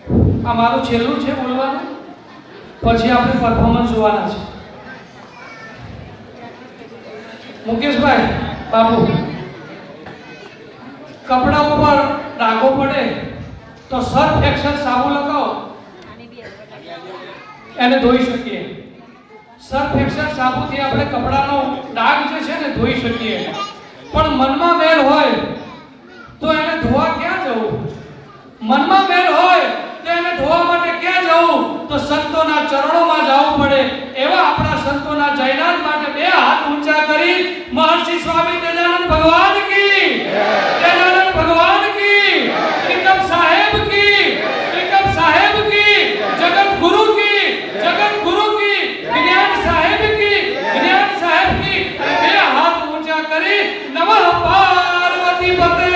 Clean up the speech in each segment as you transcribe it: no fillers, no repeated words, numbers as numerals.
આ મારું છેલ્લું છે બોલવાનું, પછી આપણે પરફોર્મન્સ જોવાના છે. મુકેશભાઈ બાબુ, કપડા ઉપર ડાઘો પડે તો સર્ફ એક્સેલ સાબુ લગાવો, એને ધોઈ શકીએ. સર્ફ એક્સેલ સાબુથી આપણે કપડાનો ડાઘ જે છે ને ધોઈ શકીએ. પણ મનમાં મેલ હોય તો એને ધોવા ક્યાં જવું? મનમાં મેલ હોય તો એને ધોવા માટે ક્યાં જવું? તો સંતોના ચરણોમાં જવું પડે. એવા આપણા સંતોના જયનાથ માટે બે હાથ ઊંચા કરી મહર્ષિ સ્વામી તેજાનંદ ભગવાન કી, તેજાનંદ ભગવાન કી, ત્રિકમ સાહેબ કી, ત્રિકમ સાહેબ કી, જગત ગુરુ કી, જગત ગુરુ કી, જ્ઞાન સાહેબ કી, જ્ઞાન સાહેબ કી બે હાથ ઊંચા કરી નમઃ પાર્વતી પતે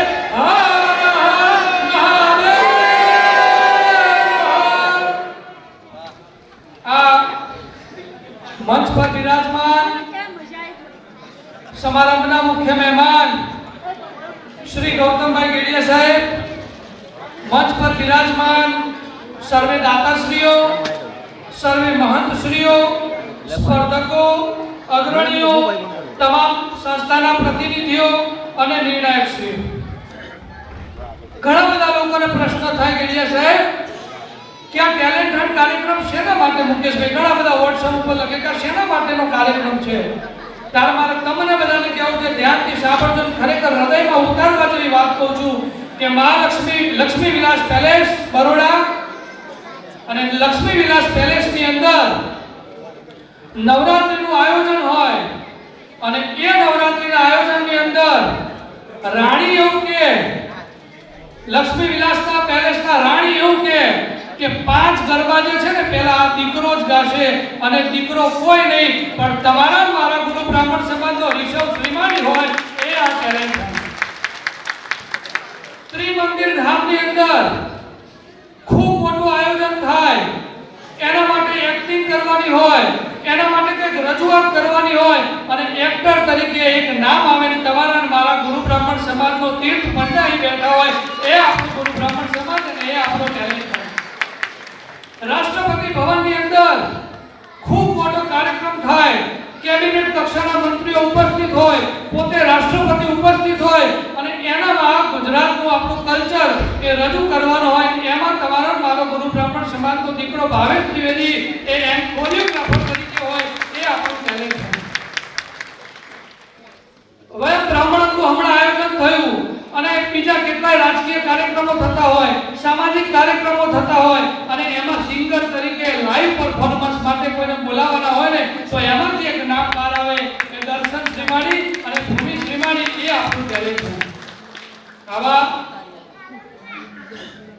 मंच पर विराजमान समारंभना मुख्य मेहमान श्री गौतम भाई गेड़िया साहेब, मंच पर विराजमान सर्वे दाताश्रीओ, सर्वे महंतश्रीओ, स्पर्धकों, अग्रणीओ, तमाम संस्थाना प्रतिनिधिओ અને નિર્ણાયકશ્રીઓ. ઘણા બધા લોકોને પ્રશ્ન થાય ગેડિયા સાહેબ કે આ ટેલેન્ટ હન્ટ કાર્યક્રમ શેના માટે? મુકેશભાઈ ઘણા બધા વોટ્સએપ ઉપર લખે કે શેના માટેનો કાર્યક્રમ છે. ત્યારે મારે તમને બધાને કહેવું છે, ધ્યાનથી સાંભળજો. ખરેખર હૃદયમાં ઉતારવા જેવી વાત કહું છું કે લક્ષ્મી વિલાસ પેલેસ બરોડા અને લક્ષ્મી વિલાસ પેલેસની અંદર નવરાત્રીનું આયોજન હોય અને એ નવરાત્રીના આયોજનની અંદર રાણી એવું કે લક્ષ્મી વિલાસના પેલેસના રાણી એવું કે 5 ગરબા જે છે ને પહેલા આ દીકરો જ ગાશે અને દીકરો કોઈ નહીં પણ તમારા મારા ગુરુ બ્રાહ્મણ સમાજનો ઋષભ શ્રીમાણી હોય એ આ ટેલેન્ટ છે. ત્રિમંદિર ધામની અંદર ખૂબ મોટું આયોજન થાય, એના માટે એક્ટિંગ કરવાની હોય, એના માટે કંઈક રજૂઆત કરવાની હોય અને એક્ટર તરીકે એક નામ આવે ને તમારા મારા ગુરુ બ્રાહ્મણ સમાજનો તીર્થ પંડાઈ બેઠા હોય એ આપણું ગુરુ બ્રાહ્મણ સમાજ અને એ આપણો ટેલેન્ટ છે. રાષ્ટ્રપતિ ભવનની અંદર ખૂબ મોટો કાર્યક્રમ થાય, કેબિનેટ કક્ષાના મંત્રીઓ ઉપસ્થિત હોય, પોતે રાષ્ટ્રપતિ ઉપસ્થિત હોય અને એનામાં ગુજરાતનું આપણું કલ્ચર એ રજૂ કરવાનો હોય. એમાં તમારો મારો ગુરુ બ્રાહ્મણ સમાજનો દીકરો ભાવેશ ત્રિવેદી એ કોરિયોગ્રાફર તરીકે હોય એ આપણું ટેલેન્ટ છે. વય બ્રાહ્મણનું હમણાં આયોજન થયું અને બીજા કેટલાય રાજકીય કાર્યક્રમો થતા હોય, સામાજિક કાર્યક્રમો થતા હોય અને એમાં સિંગર તરીકે લાઈવ પરફોર્મન્સ માટે કોઈને બોલાવવાના હોય ને તો એમાંથી એક નામ બહાર આવે કે દર્શન શ્રીમાણી અને ભૂમિ શ્રીમાણી એ આપણું ટેલેન્ટ છે. આવા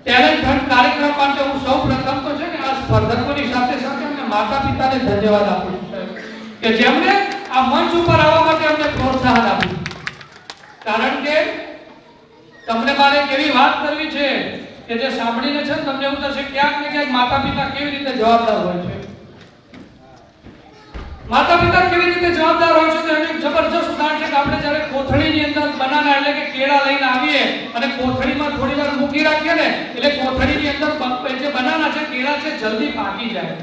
ટેલેન્ટ હન્ટ કાર્યક્રમ માટે હું સૌપ્રથમ તો છે ને આ સ્પર્ધકોની સાથે સાથે અમને માતા પિતાને ધન્યવાદ આપું છું કે જેમણે આ મંચ ઉપર આવવા માટે અમને પ્રોત્સાહન આપ્યું. કારણ કે તમને મારે કેવી વાત કરવી છે કે જે સાંભળીને છે તમને એવું થશે ક્યાંક ને ક્યાંક માતા પિતા કેવી રીતે જવાબદાર હોય છે. માતા પિતા કેવી રીતે જવાબદાર હોય છે તો એનું એક જબરજસ્ત ઉદાહરણ છે કે આપણે જ્યારે કોથળીની અંદર બનાના એટલે કે કેળા લઈને આવીએ અને કોથળીમાં થોડી વાર મૂકી રાખીએ ને એટલે કોથળીની અંદર જે બનાના છે કેળા છે જલ્દી પાકી જાય.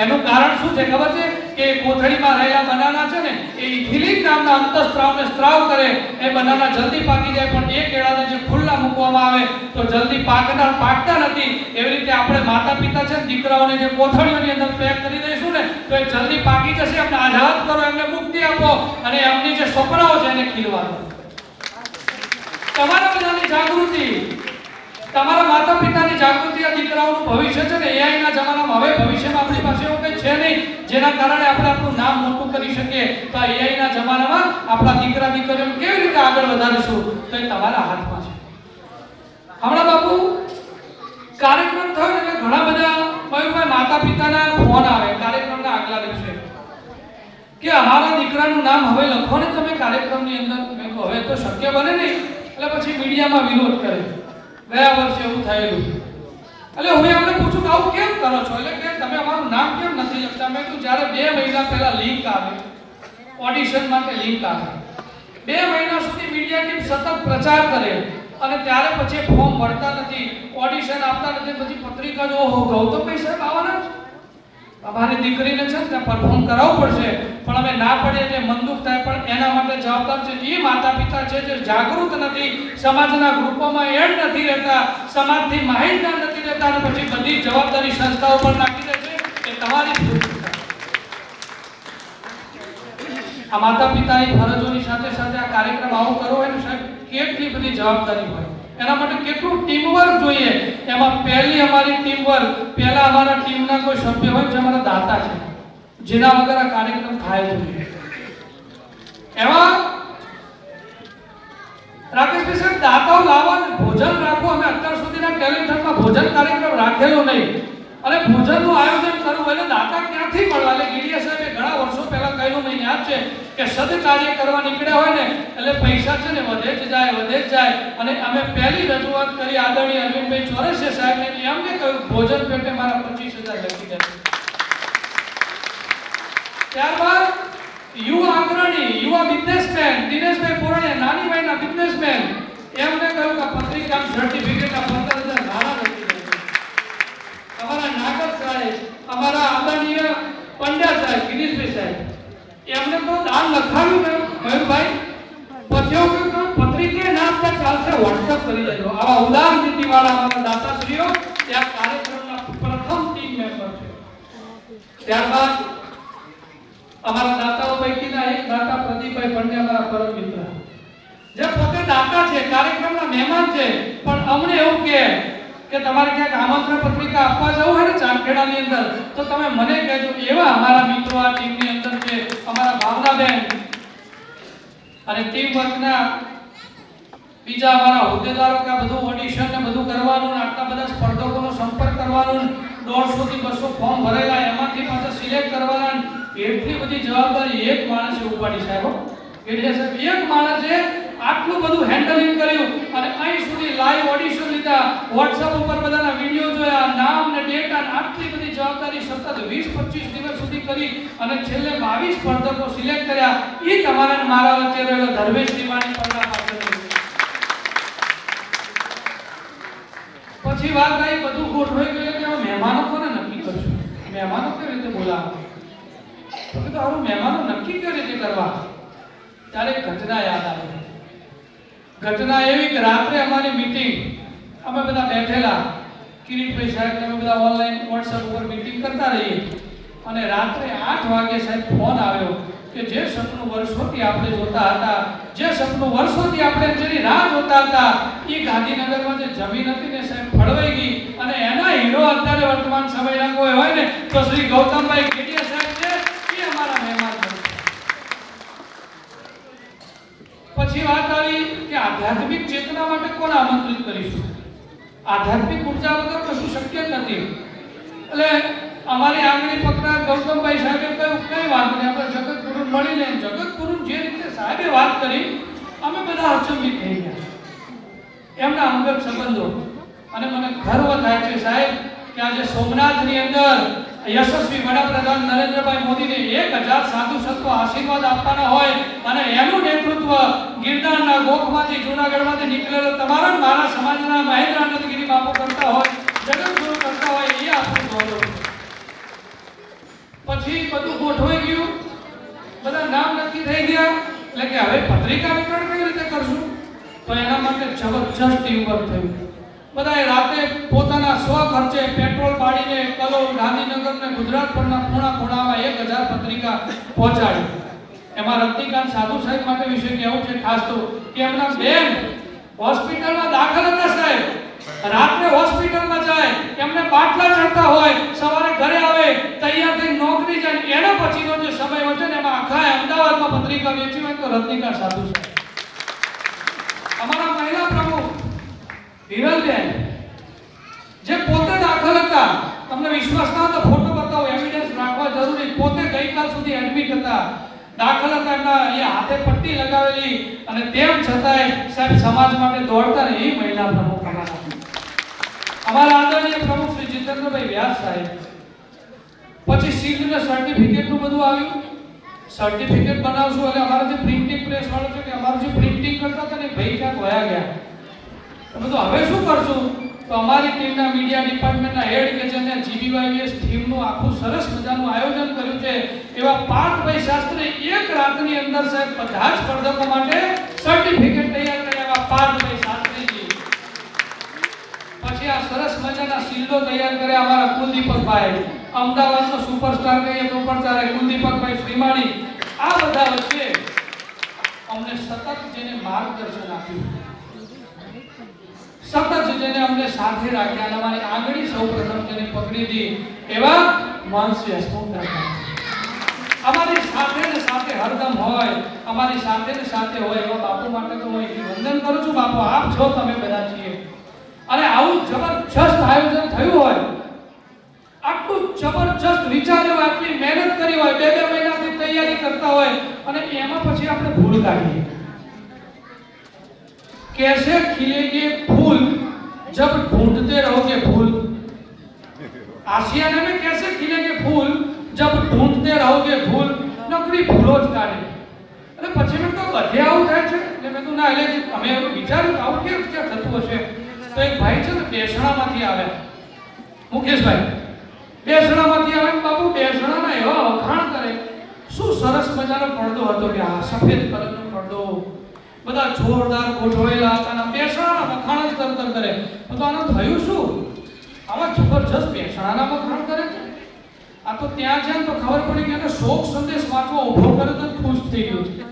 એનું કારણ શું છે ખબર છે કે કોથળીમાં રહેલા બનાના છે ને એ ઇથિલિન નામના અંતઃસ્ત્રાવને સ્ત્રાવ કરે, એ બનાના જલ્દી પાકી જાય. પણ એ કેળાને જે ખુલ્લા મૂકવામાં આવે તો જલ્દી પાકતા નથી. એવી રીતે આપણે માતા પિતા છે દીકરાઓને જે કોથળીઓની અંદર પેક કરી દઈશું ને તો એ જલ્દી પાકી જશે. એમને આઝાદ કરો, એમને મુક્તિ આપો અને એમની જે સપનાઓ છે એને ખીલવા દો. તમારા બધાની જાગૃતિ, તમારા માતા પિતાની જાગૃતિ આ દીકરાઓનું ભવિષ્ય છે ને AI ના જમાનામાં હવે ભવિષ્યમાં આપણી પાસે એવું કંઈ છે નહીં જેના કારણે આપણે આપણું નામ મોટું કરી શકીએ. તો આ AI ના જમાનામાં આપણા દીકરા દીકરીઓને કેવી રીતે આગળ વધારીશું તો એ તમારા હાથમાં છે. હમણાં બાપુ કાર્યક્રમ થયો એટલે ઘણા બધા મયુરભાઈ માતા પિતાના ફોન આવે કાર્યક્રમના આગલા દિવસે કે અમારા દીકરાનું નામ હવે લખો ને તમે કાર્યક્રમની અંદર. મેં કહ્યું હવે તો શક્ય બને નહીં. એટલે પછી મીડિયામાં વિરોધ કરે. ગયા વર્ષે એવું થયેલું એટલે હું એમને પૂછું કે આવું કેમ કરો છો? એટલે કે તમે અમારું નામ કેમ નથી લખતા? મેં કીધું જ્યારે 2 મહિના પહેલા લિંક આવે, ઓડિશન માટે લિંક આવે, 2 મહિના સુધી મીડિયા ટીમ સતત પ્રચાર કરે અને ત્યારે પછી ફોર્મ ભરતા નથી, ઓડિશન આપતા નથી, પછી પત્રિકા જો ગૌતમભાઈ સાહેબ આવવાના છે, અમારી દીકરીને છે ને પરફોર્મ કરાવવું પડશે, પણ અમે ના પડે એટલે મન દુઃખ થાય, પણ એના માટે જવાબદાર છે એ માતા પિતા છે જે જાગૃત નથી, સમાજના ગ્રુપોમાં એડ નથી રહેતા, સમાજથી માહિતગાર નથી રહેતા, અને પછી બધી જવાબદારી સંસ્થાઓ પર નાખી દે છે કે તમારી ભૂલ છે. આ માતા પિતાની ફરજોની સાથે સાથે આ કાર્યક્રમ આવો કરવો હોય ને સાહેબ, કેટલી બધી જવાબદારી હોય, એના માટે કેટલું ટીમવર્ક જોઈએ. એમાં પહેલી અમારી ટીમવર્ક, પહેલા અમારા ટીમના કોઈ સભ્ય હોય જે અમારા દાતા છે, જેના વગર આ કાર્યક્રમ થાય જોઈએ. એમાં રાકેશભાઈ સાહેબ દાતાઓ લાવવાનું, ભોજન રાખવું, અમે અત્યાર સુધીના ટેલિફોનમાં ભોજન કાર્યક્રમ રાખેલો નહીં, અને ભોજનનું આયોજન કરવું એટલે દાતા ક્યાંથી મળવા? એટલે ગીડિયા સાહેબે ઘણા વર્ષો પહેલા કહેલું, મને યાદ છે કે સદકાર્ય કરવા નીકળ્યા હોય ને એટલે પૈસા છે ને વધે જ જાય. અને અમે પહેલી રજૂઆત કરી આદરણીય અરવિંદભાઈ ચોરસિયા સાહેબને, એમને કહ્યું ભોજન પેટે મારા 25,000 લખી દે. ત્યારબાદ યુવા અગ્રણી, યુવા બિઝનેસમેન દિનેશભાઈ પોરણિયા, નાની ભાઈના બિઝનેસમેન, એમને કહ્યું કે પત્રિકા સર્ટિફિકેટ 15,000 ભાડા લખી દે. અમારા નાગર સાહેબ, અમારા આદરણીય પંડ્યા સાહેબ, ગિરીશભાઈ સાહેબ, એમને તો દાન લખાવ્યું મયુરભાઈ, પછી એવું કહ્યું પત્રિકા ના આપતા ચાલશે, વોટ્સએપ કરી દેજો. આવા ઉદાર નીતિવાળા અમારા દાતાશ્રીઓ ત્યાં કાર્યક્રમના પ્રથમ ટીમ મેમ્બર છે. ત્યારબાદ અમારા દાતાઓ પૈકીના એક દાતા પ્રદીપભાઈ પંડ્યા, અમારા પરમ મિત્ર, જે પોતે દાતા છે, કાર્યક્રમના મહેમાન છે, પણ અમને એવું કે તમારે ક્યાંક આમંત્રણ પત્રિકા આપવા જવું હોય ને ચાંદખેડાની અંદર તો તમે મને કહેજો. એવા અમારા મિત્રો આ ટીમની અંદર છે, અમારા ભાવનાબેન, અને ટીમ વર્કના બીજા અમારા હોદ્દેદારો કે આ બધું ઓડિશન ને બધું કરવાનું, આટલા બધા સ્પર્ધકોનો સંપર્ક કરવાનું, 150 થી 200 ફોર્મ ભરેલા, એમાંથી પાછા સિલેક્ટ કરવાના, એટલી બધી જવાબદારી એક માણસે ઉપાડી સાહેબ. ગેડિયા સાહેબ એક માણસે આટલું બધું હેન્ડલિંગ કર્યું, અને અહીં સુધી લાઈવ ઓડિશન લીધા, WhatsApp ઉપર બધાના વિડિયો જોયા, નામ ને ડેટા, આટલી બધી જવાબદારી સતત 20-25 દિવસ સુધી કરી, અને છેલ્લે 22 સ્પર્ધકો સિલેક્ટ કર્યા. એ તમારા મારા વચ્ચે રહેલો ધર્મેશ દિવાણી પડના પાસે. પછી વાત આવી બધું ગોઠવાઈ ગયું કે મહેમાનો કોને નક્કી કરશું, મહેમાનો કેવી રીતે બોલાવવા, તો કીધું આવું મહેમાનો નક્કી કેવી રીતે કરવા? ત્યારે ઘટના યાદ આવી. ઘટના એવી કે રાત્રે અમારી મીટિંગ, અમે બધા બેઠેલા, કિરીટભાઈ સાહેબ અમે બધા ઓનલાઈન WhatsApp ઉપર મીટિંગ કરતા રહીએ, અને રાત્રે 8 વાગે સાહેબ ફોન આવ્યો કે જે સપનું વર્ષોથી આપણે જોતા હતા, જે સપનું વર્ષોથી આપણે જેની રાહ જોતા હતા, એ ગાંધીનગરમાં જે જમીન હતી ને સાહેબ ફળવાઈ ગઈ, અને એના હીરો અત્યારે વર્તમાન સમયના કોઈ હોય ને તો શ્રી ગૌતમભાઈ ગેડિયા સાહેબ છે, એ અમારા મહેમાન છે. પછી વાત આવી કે આધ્યાત્મિક ચેતના માટે કોને આમંત્રિત કરીશું? આધ્યાત્મિક ઉર્જા વગર કશું શક્ય નથી. એટલે અમારી આંગળી પકડા ગૌતમભાઈ સાહેબે કહ્યું કઈ વાત નહીં, આપણે જગતગુરુ મળી લે. જગતગુરુ જે રીતે સાહેબે વાત કરી, અમે બધા અચંબિત થઈ ગયા, એમના અંગત સંબંધો. અને મને ગર્વ થાય છે સાહેબ કે આજે સોમનાથની અંદર યશસ્વી વડાપ્રધાન નરેન્દ્રભાઈ મોદીને 1000 સાધુ સંતો આશીર્વાદ આપવાના હોય, અને એનું નેતૃત્વ ગિરનારના ગોખમાંથી, જૂનાગઢમાંથી નીકળેલો તમારા મારા સમાજના મહેન્દ્રાનંદગીરી બાપુ કરતા હોય, જગતગુરુ કરતા હોય, એ આપણું ગૌરવ. પછી બધું ગોઠવાઈ ગયું, બધા નામ નક્કી થઈ ગયા, એટલે કે હવે પત્રિકા વિતરણ કઈ રીતે કરશું? તો એના માટે જબરજસ્ત ટીમવર્ક થયું. બધાએ રાતે પોતાના સ્વ ખર્ચે પેટ્રોલ બાળીને કલોલ, ગાંધીનગર ને ગુજરાત પરના ખૂણામાં 1000 પત્રિકા પહોંચાડી. એમાં રજનીકાંત સાધુ સાહેબ માટે વિશે કહેવું છે ખાસ તો કે એમના બેન હોસ્પિટલમાં દાખલ હતા સાહેબ, રાત્રે હોસ્પિટલમાં જાય, એમને બાટલા ચડતા હોય, સવારે ઘરે આવે, તૈયાર થઈ નોકરી જાય, એના પછીનો જે સમય હોય છે ને એમાં આખા અમદાવાદમાં પત્રિકા વેચી હોય તો રજનીકાંત સાધુ સાહેબ. અમારા મહિલા પ્રમુખ હિરલબેન જે પોતે દાખલ હતા, તમને વિશ્વાસ ના તો ફોટો બતાવો, એવિડન્સ રાખવા જરૂરી, પોતે ગઈકાલ સુધી એડમિટ હતા, દાખલ હતા, એમના અહીંયા હાથે પટ્ટી લગાવેલી, અને તેમ છતાંય સાહેબ સમાજ માટે દોડતા રહે એ મહિલા પ્રમુખ અમારા આદરણીય પ્રમુખ શ્રી જીતેન્દ્રભાઈ વ્યાસ સાહેબ. પછી સીલ ને સર્ટિફિકેટ નું બધું આવ્યું, સર્ટિફિકેટ બનાવશું એટલે અમારા જે પ્રિન્ટિંગ પ્રેસ વાળો છે કે અમારું જે પ્રિન્ટિંગ કરતા હતા ને ભાઈ ક્યાંક વયા ગયા, બધું હવે શું કરશું? તો અમારી ટીમના મીડિયા ડિપાર્ટમેન્ટના હેડ કે જેને જીબીવાયવીએસ થીમનું આખું સરસ મજાનું આયોજન કર્યું છે એવા પાર્થભાઈ શાસ્ત્રી એક રાતની અંદર સાહેબ બધા જ સ્પર્ધકો માટે સર્ટિફિકેટ તૈયાર કર્યા. એવા પાર્થભાઈ શાસ્ત્રીજી. પછી આ સરસ મજાના શિલ્ડો તૈયાર કર્યા અમારા કુલદીપકભાઈ, અમદાવાદનો સુપરસ્ટાર કહીએ તો પણ ચાલે, કુલદીપકભાઈ શ્રીમાળી. આ બધા વચ્ચે અમને સતત જેને માર્ગદર્શન આપ્યું, સતત જેને અમને સાથે રાખ્યા, અને અમારી આંગળી સૌપ્રથમ જેને પકડી હતી એવા માનસી હસમુખદાસ અમારી સાથે ને સાથે હરદમ હોય, અમારી સાથે ને સાથે હોય એવા બાપુ માટે તો હું વંદન કરું છું. બાપુ આપ છો, તમે બધા છીએ. અને આવું જબરજસ્ત આયોજન થયું હોય, આટલું જબરજસ્ત વિચાર્યું, આટલી મહેનત કરી હોય, 2 મહિનાથી તૈયારી કરતા હોય, અને એમાં પછી આપણે ભૂલ કાઢીએ. कैसे खिलेंगे फूल जब ढूंढते रहोगे फूल? आशियाने में कैसे खिलेंगे फूल जब ढूंढते रहोगे फूल? नकरी फूलो જ કાઢે. અને પછી મેં તો બધે આવું થાય છે એટલે મેં તો ના, એટલે અમે એવું વિચાર્યું આવું કેમ થતું હશે. તો એક ભાઈ છે ને બેસણામાંથી આવ્યા, મુકેશભાઈ બેસણામાંથી આવે. બાપુ બેસણાના એવા વખાણ કરે, શું સરસ મજાનો પડદો હતો કે આ સફેદ કલરનો પડદો, બધા જોરદાર ગોઠવાયેલા હતા, અને બેસણાના વખાણ જ તરતર કરે. તો આનું થયું શું? આવા જબરજસ્ત બેસણાના વખાણ કરે છે. આ તો ત્યાં છે તો ખબર પડી કે એને શોક સંદેશ વાંચવા ઊભો કરે તો ખુશ થઈ ગયો છે.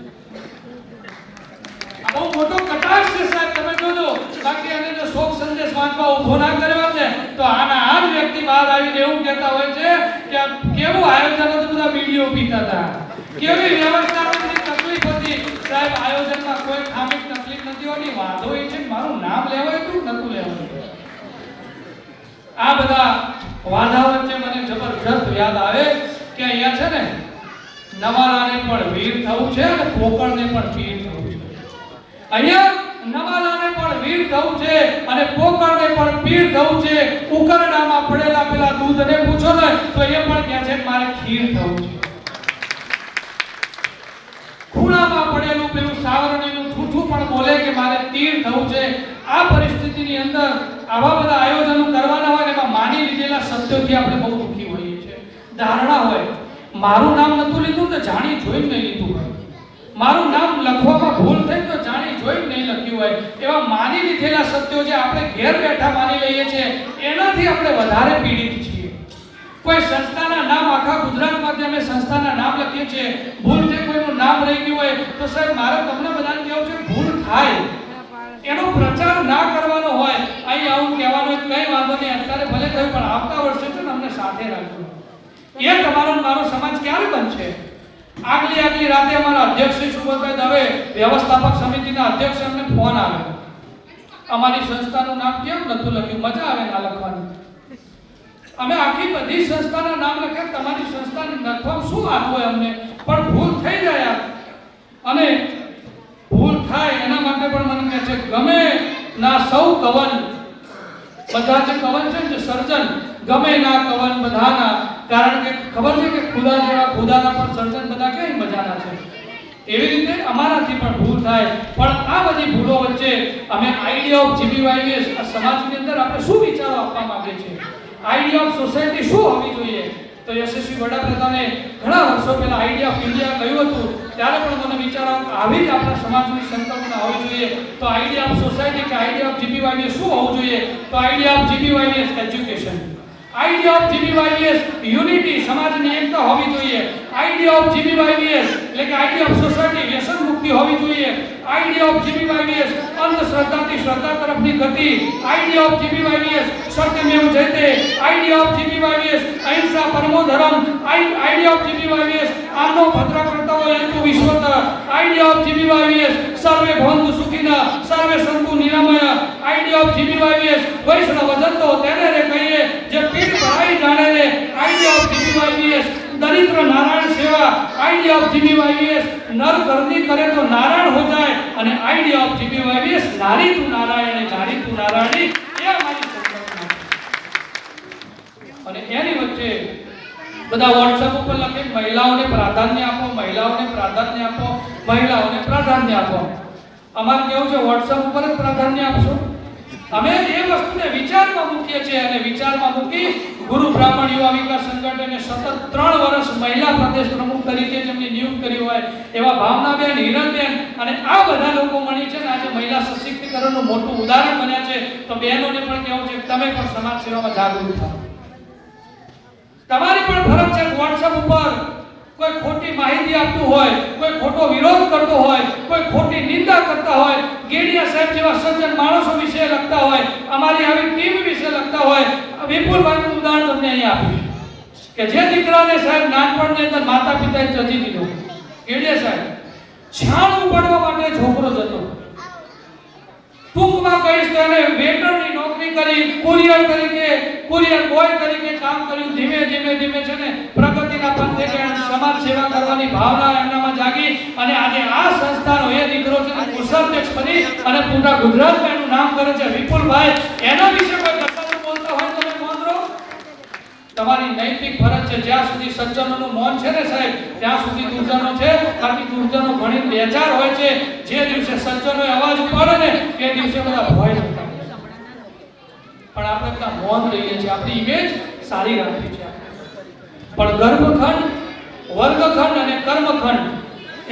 આ બહુ મોટો કટાક્ષ છે સાહેબ, તમે જોજો. બાકી એને જો શોક સંદેશ વાંચવા ઊભો ના કર્યો ને તો આના આ જ વ્યક્તિ બહાર આવીને એવું કહેતા હોય છે કે કેવું આયોજન હતું, બધા વિડીયો પીતા હતા, કેવી વ્યવસ્થાપનની તકલીફ હતી. સાહેબ આયોજનમાં કોઈ ખામી તકલીફ નથી હોતી. વાંધો એ છે મારું નામ લેવાય હતું નતું લેવાય. આ બધા વાંધા વચ્ચે મને જબરજસ્ત યાદ આવે કે અહીંયા છે ને નવાલાને પણ વીર થવું છે અને પોકળને પણ વીર થવું છે. અહીંયા નવાલાને પણ વીર થવું છે અને પોકળને પણ પીર થવું છે. ઉકરડામાં પડેલા પેલા દૂધને પૂછો ને તો એ પણ કહે છે મારે ખીર થવું છે. ખૂણામાં પડેલું પેલું સાવરણીનું ઠૂઠું પણ બોલે કે મારે તીર થવું છે. આ પરિસ્થિતિની અંદર આવા બધા આયોજનો કરવાના હોય ને એમાં માની લીધેલા સત્યોથી આપણે બહુ દુઃખી હોઈએ છીએ. ધારણા હોય મારું નામ નતું લીધું તો જાણી જોઈને નહીં લીધું હોય, મારું નામ લખવામાં ભૂલ થઈ તો જાણી જોઈને નહીં લખ્યું હોય, એવા માની લીધેલા સત્યો જે આપણે ઘેર બેઠા માની લઈએ છીએ એનાથી આપણે વધારે પીડિત છીએ. કોઈ સંસ્થાના નામ આખા ગુજરાતમાંથી અમે સંસ્થાના નામ લખીએ છીએ, ભૂલથી કોઈનું નામ રહી ગયું હોય તો સાહેબ મારે તમને બધાને કહેવું છે ભૂલ થાય એનો પ્રચાર ના કરવાનો હોય. અહીં આવું કહેવાનું કઈ વાંધો નહીં, અત્યારે ભલે થયું પણ આવતા વર્ષે છે ને અમને સાથે રાખજો. એ તમારો મારો સમાજ ક્યારે બનશે? આગલી રાતે અમારા અધ્યક્ષ શ્રી સુબોધભાઈ દવે વ્યવસ્થાપક સમિતિના અધ્યક્ષ એમને ફોન આવ્યો, અમારી સંસ્થાનું નામ કેમ નતું લખ્યું? મજા આવે ના લખવાની. અમે આખી બધી સંસ્થાના નામ લખ્યા, તમારી સંસ્થાને લખવામાં શું વાંધો હોય અમને, પણ ભૂલ થઈ જાય. અને ભૂલ થાય એના માટે પણ મને કહે છે ગમે ના સૌ કવન, બધા જે કવન છે ને સર્જન, ગમે ના કવન બધાના. કારણ કે ખબર છે કે ખુદા જેવા ખુદાના પણ સર્જન બધા કેવી મજાના છે. એવી રીતે અમારાથી પણ ભૂલ થાય, પણ આ બધી ભૂલો વચ્ચે અમે આઈડિયા ઓફ જીબીવાયએસ આ સમાજની અંદર આપણે શું વિચારો આપવા માંગીએ છીએ, આઈડિયા ઓફ સોસાયટી શું હોવી જોઈએ. તો યશસ્વી વડાપ્રધાને ઘણા વર્ષો પહેલા આઈડિયા ઓફ ઇન્ડિયા કહ્યું હતું, ત્યારે પણ મને વિચારો આવી જ આપણા સમાજની સંકલ્પના હોવી જોઈએ. તો આઈડિયા ઓફ સોસાયટી કે આઈડિયા ઓફ જીબીવાયએસ શું હોવું જોઈએ? તો idea of GBYS education, idea of GBYS unity, સમાજની એકતા હોવી જોઈએ. આઈડિયા ઓફ જીબીવાયએસ એટલે કે આઈડિયા ઓફ સોસાયટી વ્યસન મુક્તિ હોવી જોઈએ. આઈડિયા ઓફ જીબીવાયએસ અંધશ્રદ્ધાથી શ્રદ્ધા તરફની ગતિ. આઈડિયા ઓફ જીબીવાયએસ સત્યમેવ જયતે. આઈડિયા ઓફ જીબીવાયએસ અહિંસા પરમો ધર્મ. આઈડિયા ઓફ જીબીવાયએસ આનો ભદ્ર કરતા હોય હેતુ વિશ્વત. આઈડિયા ઓફ જીબીવાયએસ સર્વે ભવંતુ સુખિનઃ સર્વે સંતુ નિરામય. આઈડિયા ઓફ જીબીવાયએસ વૈષ્ણવજન તો તેને રે કહીએ જે પીઠ ભરાઈ જાણે રે. આઈડિયા ઓફ જીબીવાયએસ દરિદ્ર નારાયણ સેવા. આઈડિયા ઓફ જીબીવાયએસ નર કરनी કરે તો નારાયણ हो जाए. અને આઈડિયા ઓફ જીબીવાયએસ નારી તું નારાયણ નારી તું નારાયણી, એ અમારી સંકલ્પના. અને એની વચ્ચે બધા WhatsApp ઉપર લખે મહિલાઓને પ્રાધાન્ય આપો, મહિલાઓને પ્રાધાન્ય આપો, મહિલાઓને પ્રાધાન્ય આપો. અમારે કેવું છે WhatsApp ઉપર જ પ્રાધાન્ય આપશો? અમે એ વસ્તુને વિચારમાં મૂકીએ છીએ અને વિચારમાં મૂકી ગુરુ બ્રાહ્મણ યુવા વિકાસ સંગઠને સતત 3 વર્ષ મહિલા પ્રદેશ પ્રમુખ તરીકે જેમની નિયુક્ત કરી હોય એવા ભાવનાબેન, હિરણબેન અને આ બધા લોકો મળી છે ને આજે મહિલા સશક્તિકરણનું મોટું ઉદાહરણ બન્યા છે. તો બહેનોને પણ કહેવું છે કે તમે પણ સમાજ સેવામાં જાગૃત થાઓ. તમારી પણ ફરજ છે WhatsApp ઉપર કોઈ ખોટી માહિતી આપતું હોય, કોઈ ખોટો વિરોધ કરતો હોય, કોઈ ખોટી નિંદા કરતા હોય, ગેડિયા સાહેબ જેવા સજ્જન માણસો વિશે લખતા હોય, અમારી આવી ટીમ વિશે લખતા હોય, વિપુલભાઈનું ઉદાહરણ તમને અહીંયા આપ્યું કે જે દીકરાને સાહેબ નાનપણની અંદર માતા પિતાએ ત્યજી દીધો, ગેડિયા સાહેબ છાણ ઉપાડવા માટે છોકરો જતો, ટૂંકમાં કહીશ તો એને વેટરની નોકરી કરી, કુરિયર બોય તરીકે કામ કર્યું. ધીમે ધીમે છે ને પ્રગતિના પંથે સમાજ સેવા કરવાની ભાવના એમનામાં જાગી અને આજે આ સંસ્થાનો એ દીકરો છે કોષાધ્યક્ષ બની અને પૂરા ગુજરાતમાં એનું નામ કરે છે. વિપુલભાઈ, એના વિશે કોઈ કથા બોલતા હોય તો તમે મૌન રહો. તમારી નૈતિક ફરજ છે. જ્યાં સુધી સજ્જનોનું મૌન છે ને સાહેબ, ત્યાં સુધી દુર્જનો છે. બાકી દુર્જનો ઘણી બેચાર હોય છે. જે દિવસે સજ્જનોએ અવાજ ઉપાડે ને એ દિવસે બધા ભય જતા. પણ આપણે ત્યાં મૌન રહીએ છીએ, આપણી ઇમેજ સારી રાખવી છે. પણ ગર્ભખંડ, વર્ગખંડ અને કર્મખંડ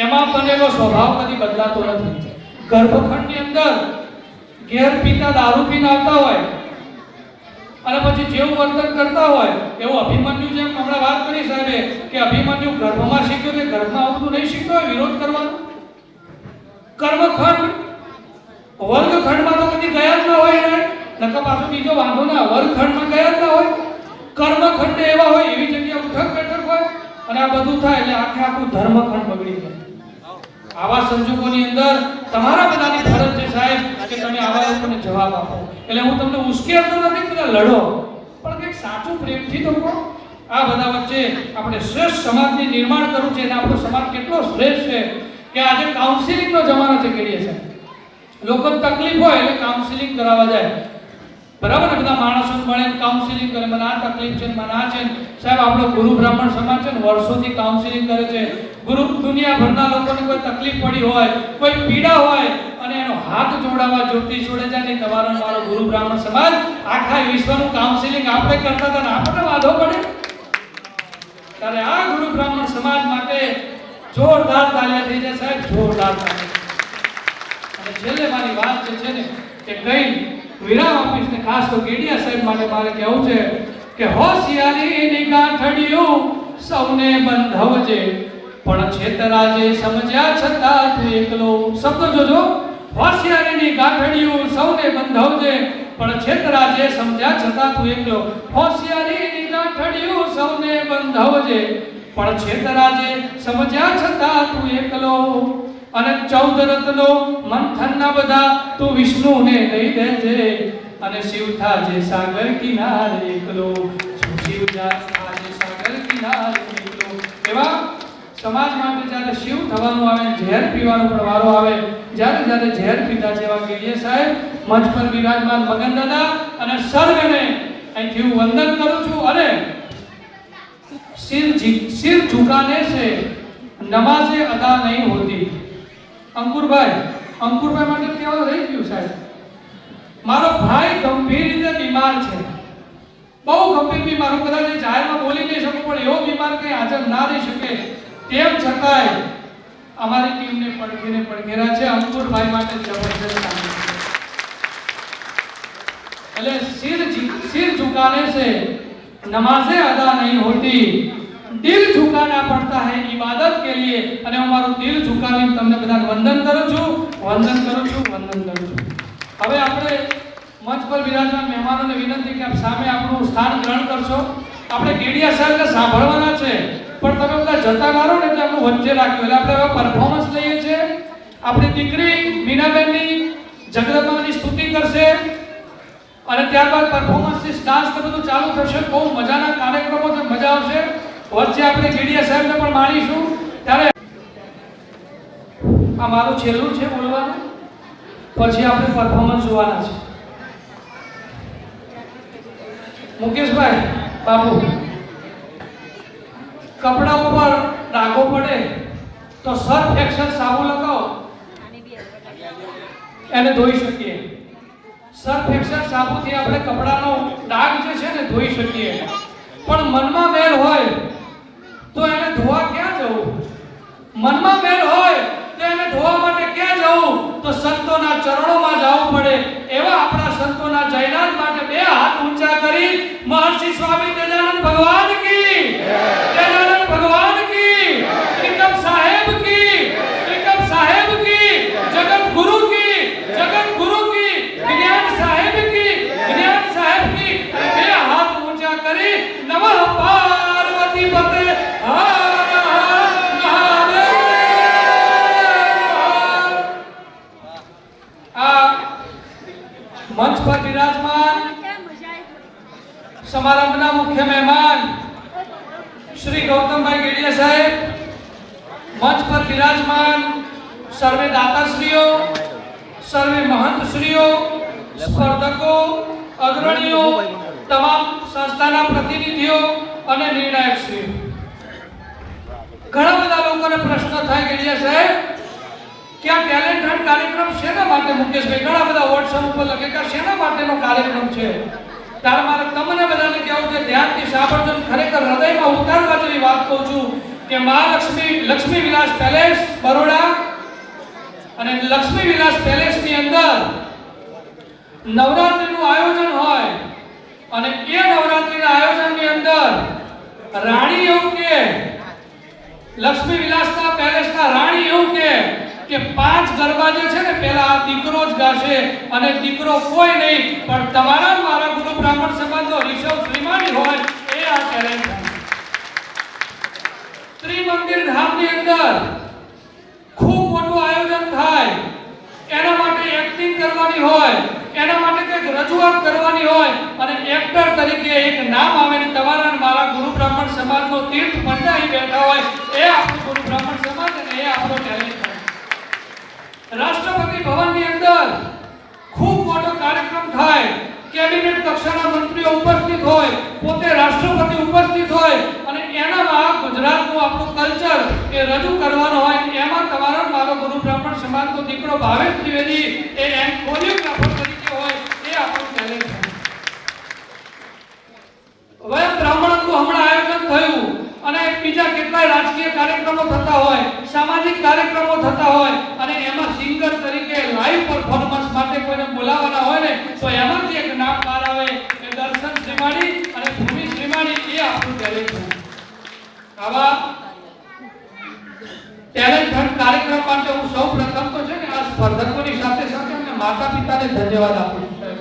એમાં બનેલો સ્વભાવ કદી બદલાતો નથી. ગર્ભખંડની અંદર ઘેર પીતા દારૂ પીને આવતા હોય અને પછી જેવું વર્તન કરતા હોય એવું અભિમન્યુ, જેમ હમણાં વાત કરી સાહેબે કે અભિમન્યુ ગર્ભમાં શીખ્યો કે ગર્ભમાં આવતું નહીં શીખતો હોય વિરોધ કરવાનો. કર્મખંડ, વર્ગખંડમાં તો કદી ગયા જ ના હોય ને, નકર પાછો બીજો વાંધો ના, વર્ગખંડમાં ગયા જ ના હોય. કર્મખંડ એવા હોય એવી જગ્યા ઉઠક બેઠક હોય અને આ બધું થાય એટલે આખું ધર્મખંડ બગડી જાય. આવા સંજોગોની અંદર તમારા બધાની ફરજ છે સાહેબ કે તમે આવા લોકોને જવાબ આપો. એટલે હું તમને ઉશ્કેરતો નથી કે લડો, પણ કંઈક સાચું પ્રેમથી તો કહો. આ બધા વચ્ચે આપણે શ્રેષ્ઠ સમાજની નિર્માણ કરવું છે અને આપણો સમાજ કેટલો શ્રેષ્ઠ છે કે આજે કાઉન્સિલિંગનો જમાનો છે. કરીએ છે લોકો તકલીફ હોય એટલે કાઉન્સિલિંગ કરાવવા જાય, બરાબર ને? બધા માણસો મળે કાઉન્સિલિંગ કરે, મને આ તકલીફ છે, મને આ છે. સાહેબ આપણો ગુરુ બ્રાહ્મણ સમાજ છે ને વર્ષોથી કાઉન્સિલિંગ કરે છે. ગુરુ દુનિયાભરના લોકોને કોઈ તકલીફ પડી હોય, કોઈ પીડા હોય અને એનો હાથ જોડાવા જ્યોતિષ જોડે જાય ને તમારો મારો ગુરુ બ્રાહ્મણ સમાજ આખા વિશ્વનું કાઉન્સિલિંગ આપણે કરતા હતા ને આપણને વાંધો પડે. ત્યારે આ ગુરુ બ્રાહ્મણ સમાજ માટે જોરદાર તાલિયા થઈ જાય સાહેબ, જોરદાર તાલિયા. અને છેલ્લે મારી વાત છે ને કે કઈ વિરામ આપીશ ને ખાસ તો ગેડિયા સાહેબ માટે મારે કહેવું છે કે હોશિયારીની ગાંઠડિયું સૌને બંધાવજે, પણ છેતરાજે સમજ્યા છતાં તું એકલો. શબ્દ જોજો, હોશિયારીની ગાંઠડિયું સૌને બંધાવજે, પણ છેતરાજે સમજ્યા છતાં તું એકલો. હોશિયારીની ગાંઠડિયું સૌને બંધાવજે, પણ છેતરાજે સમજ્યા છતાં તું એકલો. અને 14 રત્નો મંથનના બધા તું વિષ્ણુને દઈ દેજે, અને શિવ થાજે સાગર કિનારે એકલો. શિવ થાજે સાગર કિનારે એકલો. એવા સમાજ માટે જ્યારે શિવ થવાનું આવે, ઝેર પીવાનો પણ વારો આવે, જ્યારે ઝેર પીધા જેવા ગેડિયા સાહેબ મંચ પર બિરાજમાન મગન દાદા અને સર્વને અહીંથી હું વંદન કરું છું. અને सिर झुकाने से नमाज़े अदा नहीं होती. અંકુરભાઈ માટે કેવું રહી ગયું સાહેબ? મારો ભાઈ ગંભીર રીતે બીમાર છે, બહુ ગંભીર બીમાર. હું કદાચ જાહેરમાં બોલી નહીં શકું, પણ એવો બીમાર કંઈ હાજર ના રહી શકે, તેમ છતાંય અમારી ટીમને પડઘેરા છે. અંકુરભાઈ માટે જબરદસ્ત કામ. એટલે सिर झुकाने से नमाज़ें अदा नहीं होती, दिल झुकाना पड़ता है इबादत के लिए. અને હું મારું દિલ ઝુકાવીને તમને બધાને વંદન કરું છું. હવે આપણે મંચ પર બિરાજમાન મહેમાનોને વિનંતી કે આપ સામે આપણું સ્થાન ગ્રહણ કરશો. આપણે ગેડિયા સાહેબને સાંભળવાના છે, પણ તમે બધા જતા ના રહો ને એટલે આપણું વચ્ચે રાખ્યું. એટલે આપણે હવે પરફોર્મન્સ લઈએ છીએ. આપણી દીકરી મીનાબેનની જગદંબાની સ્તુતિ કરશે અને ત્યારબાદ પરફોર્મન્સ ડાન્સ ને બધું ચાલુ થશે. બહુ મજાના કાર્યક્રમો છે, મજા આવશે. વચ્ચે આપણે ગેડિયા સાહેબને પણ માણીશું. ત્યારે આ મારું છેલ્લું છે બોલવાનું, પછી આપણે પરફોર્મન્સ જોવાના છે. મુકેશભાઈ બાબુ, કપડા ઉપર ડાઘો પડે તો સર્ફ એક્શન સાબુ લગાવો, એને ધોઈ શકીએ. સર્ફ એક્સેલ સાબુથી આપણે કપડાનો ડાઘ જે છે ને ધોઈ શકીએ, પણ મનમાં મેલ હોય તો એને ધોવા ક્યાં જવું? મનમાં મેલ હોય તો એને ધોવા માટે ક્યાં જવું? તો સંતોના ચરણોમાં જવું પડે. એવા આપણા સંતોના જયનાથ માટે બે હાથ ઊંચા કરી મહર્ષિ સ્વામી તેજાનંદ ભગવાન કી, તેજાનંદ ભગવાન કી, ત્રિકમ સાહેબ કી, ત્રિકમ સાહેબ કી, જગત ગુરુ કી, જગત ગુરુ કી, જ્ઞાન સાહેબ કી, જ્ઞાન સાહેબ કી બે હાથ ઊંચા કરી નમઃ પાર્વતી પતે મંચ પર વિરાજમાન સમારંભના મુખ્ય મહેમાન શ્રી ગૌતમભાઈ ગેડિયા સાહેબ, મંચ પર વિરાજમાન સર્વે દાતાશ્રીઓ, સર્વે મહંતશ્રીઓ, સ્પર્ધકો, અગ્રણીઓ, તમામ સંસ્થાના પ્રતિનિધિઓ અને નિર્ણાયકશ્રીઓ. ઘણા બધા લોકોને પ્રશ્ન થાય ગેડિયા સાહેબ કે આ ટેલેન્ટ હન્ટ કાર્યક્રમ શેના માટે? મુકેશભાઈ ઘણા બધા વોટ્સએપ ઉપર લખે કે શેના માટેનો કાર્યક્રમ છે. ત્યારે મારે તમને બધાને કહેવું છે, ધ્યાનથી સાંભળજો. ખરેખર હૃદયમાં ઉતારવા જેવી વાત કહું છું કે લક્ષ્મી વિલાસ પેલેસ બરોડા અને લક્ષ્મી વિલાસ પેલેસની અંદર નવરાત્રીનું આયોજન હોય અને એ નવરાત્રીના આયોજનની અંદર રાણી એવું કે લક્ષ્મી વિલાસના પેલેસના રાણી એવું કે 5 ગરબા જે છે ને પહેલા આ દીકરો જ ગાશે અને દીકરો કોઈ નહીં પણ તમારા મારા ગુરુ બ્રાહ્મણ સમાજનો ઋષભ શ્રીમાણી હોય એ આ ટેલેન્ટ. ત્રિમંદિર ધામની અંદર ખૂબ મોટું આયોજન થાય, એના માટે એક્ટિંગ કરવાની હોય, એના માટે કંઈક રજૂઆત કરવાની હોય અને એક્ટર તરીકે એક નામ આવે ને તમારા મારા ગુરુ બ્રાહ્મણ સમાજનો તીર્થ મંડાઈ બેઠા હોય એ આપણું ગુરુ બ્રાહ્મણ સમાજ અને એ આપણો ટેલેન્ટ. રાષ્ટ્રપતિ ભવનની અંદર ખૂબ મોટો કાર્યક્રમ થાય, કેબિનેટ કક્ષાના મંત્રીઓ ઉપસ્થિત હોય, પોતે રાષ્ટ્રપતિ ઉપસ્થિત હોય અને એનામાં ગુજરાતનું આપણું કલ્ચર એ રજૂ કરવાનો હોય. એમાં તમારો મારો ગુરુ બ્રાહ્મણ સમાજનો દીકરો ભાવેશ ત્રિવેદી એ કોરિયોગ્રાફર તરીકે હોય એ આપણું ટેલેન્ટ છે. વય બ્રાહ્મણનું હમણાં આયોજન થયું અને બીજા કેટલાય રાજકીય કાર્યક્રમો થતા હોય, સામાજિક કાર્યક્રમો થતા હોય અને એમાં સિંગર તરીકે લાઈવ પરફોર્મન્સ માટે કોઈને બોલાવવાના હોય ને તો એમાંથી એક નામ બહાર આવે કે દર્શન શ્રીમાણી અને ભૂમિ શ્રીમાણી એ આપણું ટેલેન્ટ છે. આવા ટેલેન્ટ હન્ટ કાર્યક્રમ માટે હું સૌપ્રથમ તો છે ને આ સ્પર્ધકોની સાથે સાથે અમને માતા પિતાને ધન્યવાદ આપું છું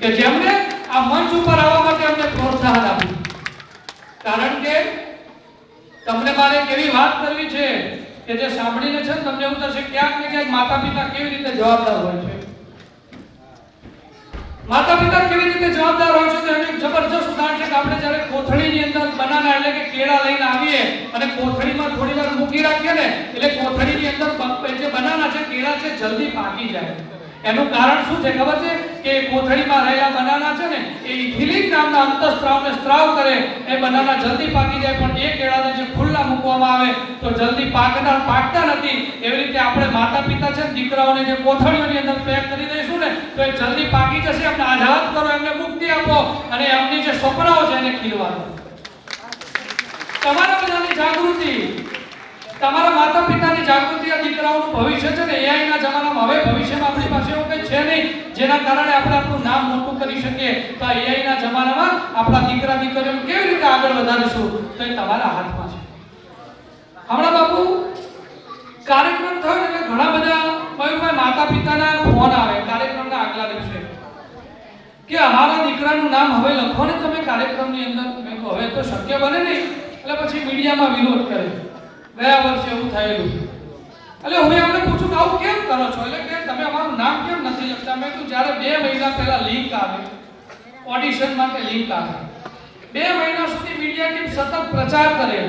કે જેમણે આ મંચ ઉપર આવવા માટે અમને પ્રોત્સાહન આપ્યું. કારણ કે તમને મારે કેવી વાત કરવી છે કે જે સાંભળીને છે તમને એવું થશે ક્યાંક ને ક્યાંક માતા પિતા કેવી રીતે જવાબદાર હોય છે. માતા પિતા કેવી રીતે જવાબદાર હોય છે તો એનું જબરજસ્ત ઉદાહરણ છે કે આપણે જ્યારે કોથળીની અંદર બનાના એટલે કે કેળા લઈને આવીએ અને કોથળીમાં થોડી વાર મૂકી રાખીએ ને એટલે કોથળીની અંદર જે બનાના છે કેળા છે જલ્દી પાકી જાય. એનું કારણ શું છે ખબર છે કે કોથળીમાં રહેલા બનાના છે ને એ ઇથિલિન નામના અંતઃસ્ત્રાવને સ્ત્રાવ કરે એ બનાના જલ્દી પાકી જાય. પણ એ કેળાને જે ખુલ્લા મૂકવામાં આવે તો જલ્દી પાકતા નથી. એવી રીતે આપણે માતા પિતા છે દીકરાઓને જે કોથળીઓની અંદર પેક કરી દઈશું ને તો એ જલ્દી પાકી જશે. એમને આઝાદ કરો, એમને મુક્તિ આપો અને એમની જે સપનાઓ છે એને ખીલવા દો. તમારા બધાની જાગૃતિ, તમારા માતા પિતાની જાગૃતિ આ દીકરાઓનું ભવિષ્ય છે ને એઆઈ ના જમાનામાં હવે ભવિષ્યમાં આપણી પાસે એવું કંઈ છે નહીં જેના કારણે આપણે આપણું નામ મોટું કરી શકીએ. તો આ એઆઈ ના જમાનામાં આપણા દીકરા દીકરીઓને કેવી રીતે આગળ વધારીશું તો એ તમારા હાથમાં છે. હમણાં બાપુ કાર્યક્રમ થયો એટલે ઘણા બધા મયુરભાઈ માતા પિતાના ફોન આવે કાર્યક્રમના આગલા દિવસે કે અમારા દીકરાનું નામ હવે લખો ને તમે કાર્યક્રમની અંદર. મેં કહ્યું હવે તો શક્ય બને નહીં. એટલે પછી મીડિયામાં વિરોધ કરે. ગયા વર્ષે એવું થયેલું એટલે હું એમને પૂછું કે આવું કેમ કરો છો? એટલે કે તમે અમારું નામ કેમ નથી લખતા? મેં કીધું જ્યારે 2 મહિના પહેલા લિંક આવે, ઓડિશન માટે લિંક આવે, 2 મહિના સુધી મીડિયા ટીમ સતત પ્રચાર કરે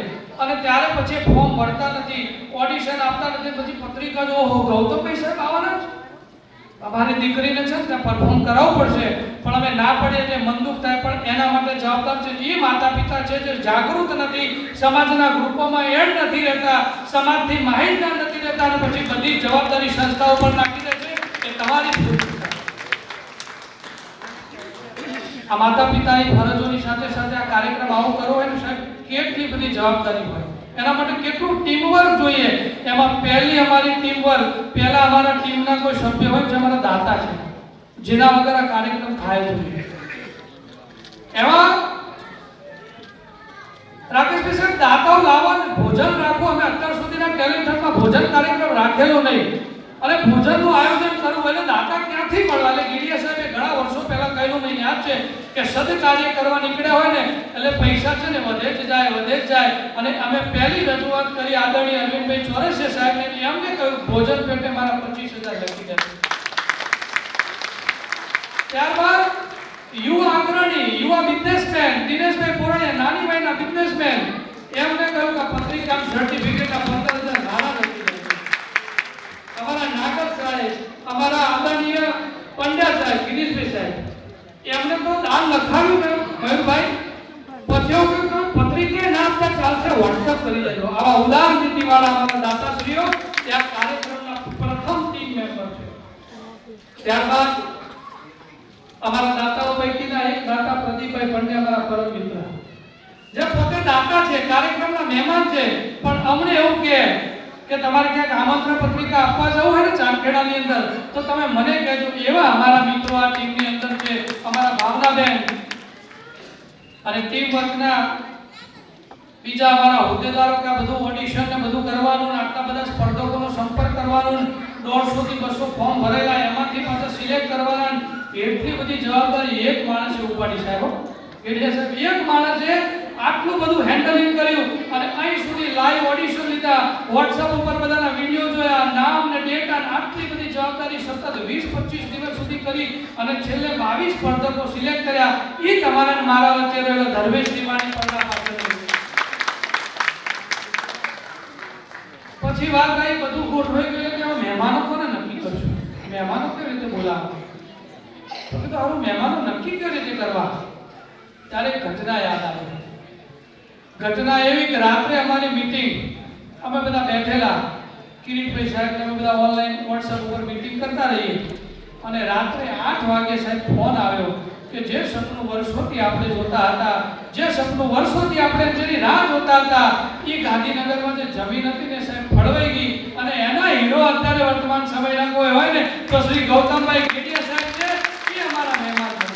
અને ત્યારે પછી ફોર્મ ભરતા નથી, ઓડિશન આપતા નથી. પછી પત્રિકા જો ગૌતમભાઈ સાહેબ આવવાના છે, અમારી દીકરીને છે ને પરફોર્મ કરાવવું પડશે પણ અમે ના પડે એટલે મન દુઃખ થાય. પણ એના માટે જવાબદાર છે એ માતા પિતા છે જે જાગૃત નથી, સમાજના ગ્રુપોમાં એડ નથી રહેતા, સમાજથી માહિતગાર નથી રહેતા અને પછી બધી જવાબદારી સંસ્થાઓ પર નાખી દે છે. એ તમારી ભૂલ છે. આ માતા પિતાની ફરજોની સાથે સાથે આ કાર્યક્રમ આવો કરવો હોય ને સાહેબ કેટલી બધી જવાબદારી હોય, એના માટે કેટલું ટીમવર્ક જોઈએ. એમાં પહેલી અમારી ટીમવર્ક, પહેલા અમારા ટીમના કોઈ સભ્ય હોય જે અમારા દાતા છે, જેના વગર આ કાર્યક્રમ થાય જોઈએ. એમાં રાકેશભાઈ સાહેબ દાતાઓ લાવવા અને ભોજન રાખવું, અમે અત્યાર સુધીના ટેલેન્ટમાં ભોજન કાર્યક્રમ રાખેલો નહીં, અને ભોજનનું આયોજન કરવું એટલે દાતા ક્યાંથી મળવા. એટલે ગીડિયા સાહેબે ઘણા વર્ષો પહેલા કહેલું, મને યાદ છે કે સદકાર્ય કરવા નીકળ્યા હોય ને એટલે પૈસા છે ને વધે જ જાય. અને અમે પહેલી રજૂઆત કરી આદરણીય અરવિંદભાઈ ચોરસિયા સાહેબને, એમને કહ્યું ભોજન પેટે મારા 25,000 લખી દે. ત્યારબાદ યુવા અગ્રણી, યુવા બિઝનેસમેન દિનેશભાઈ પોરણિયા, નાની ભાઈના બિઝનેસમેન, એમને કહ્યું કે પત્રિકા સર્ટિફિકેટ 15,000 નાણા લખી દે. અમારા નાગર સાહેબ, અમારા આદરણીય પંડ્યા સાહેબ, ગિરીશભાઈ સાહેબ, એમને તો દાન લખાવ્યું મયુરભાઈ. પછી એવું કહ્યું પત્રિકા ના આપતા ચાલશે, વોટ્સએપ કરી દેજો. આવા ઉદાર નીતિવાળા અમારા દાતાશ્રીઓ ત્યાં કાર્યક્રમના પ્રથમ ટીમ મેમ્બર છે. ત્યારબાદ અમારા દાતાઓ પૈકીના એક દાતા પ્રદીપભાઈ પંડ્યા, અમારા પરમ મિત્ર, જે પોતે દાતા છે, કાર્યક્રમના મહેમાન છે, પણ અમને એવું કે તમારે ક્યાંક આમંત્રણ પત્રિકા આપવા જવું હોય ને ચાંદખેડાની અંદર તો તમે મને કહેજો. એવા અમારા મિત્રો આ ટીમની અંદર છે. અમારા ભાવનાબેન અને ટીમ વર્કના બીજા અમારા હોદ્દેદારો કે આ બધું ઓડિશન ને બધું કરવાનું, આટલા બધા સ્પર્ધકોનો સંપર્ક કરવાનું, 150 થી 200 ફોર્મ ભરેલા, એમાંથી પાછા સિલેક્ટ કરવાના, એટલી બધી જવાબદારી એક માણસે ઉપાડી સાહેબ. ગેડિયા સાહેબ એક માણસે આટલું બધું હેન્ડલિંગ કર્યું અને અહીં સુધી લાઈવ ઓડિશન લીધા, WhatsApp ઉપર બધાના વિડિયો જોયા, નામ ને ડેટા, આટલી બધી જવાબદારી સતત 20-25 દિવસ સુધી કરી અને છેલ્લે 22 સ્પર્ધકો સિલેક્ટ કર્યા. એ તમારા મારા વચ્ચે રહેલો ધર્મેશ દિવાણી પડના પાસે. પછી વાત આવી બધું ગોઠવાઈ ગયું કે મહેમાનો કોને નક્કી કરશું, મહેમાનો કેવી રીતે બોલાવવા. તો કીધું આવું મહેમાનો નક્કી કેવી રીતે કરવા. ત્યારે ઘટના યાદ આવી. ઘટના એવી કે રાત્રે અમારી મીટિંગ, અમે બધા બેઠેલા, કિરીટભાઈ સાહેબ અમે બધા ઓનલાઈન WhatsApp ઉપર મીટિંગ કરતા રહીએ, અને રાત્રે 8 વાગે સાહેબ ફોન આવ્યો કે જે સપનું વર્ષોથી આપણે જોતા હતા, જે સપનું વર્ષોથી આપણે જેની રાહ જોતા હતા, એ ગાંધીનગરમાં જે જમીન હતી ને સાહેબ ફળવાઈ ગઈ, અને એના હીરો અત્યારે વર્તમાન સમયના કોઈ હોય ને તો શ્રી ગૌતમભાઈ ગેડિયા સાહેબ છે, એ અમારા મહેમાન છે.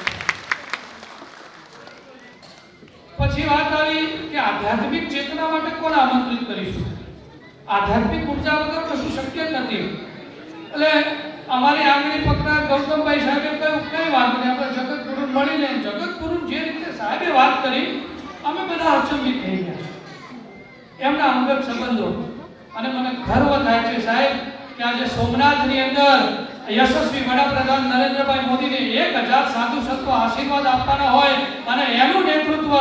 પછી વાત આવી કે આધ્યાત્મિક ચેતના માટે કોને આમંત્રિત કરીશું. આધ્યાત્મિક ઉર્જા વગર કશું શક્ય નથી. એટલે અમારી આંગળી પકડા ગૌતમભાઈ સાહેબે કહ્યું કઈ વાત નહીં, આપણે જગતગુરુ મળી લે. જગતગુરુ જે રીતે સાહેબે વાત કરી, અમે બધા અચંબિત થઈ ગયા. એમના અંગત સંબંધો, અને મને ગર્વ થાય છે સાહેબ કે આજે સોમનાથની અંદર યશસ્વી વડાપ્રધાન નરેન્દ્રભાઈ મોદીને 1000 સાધુ સંતો આશીર્વાદ આપવાના હોય, અને એનું નેતૃત્વ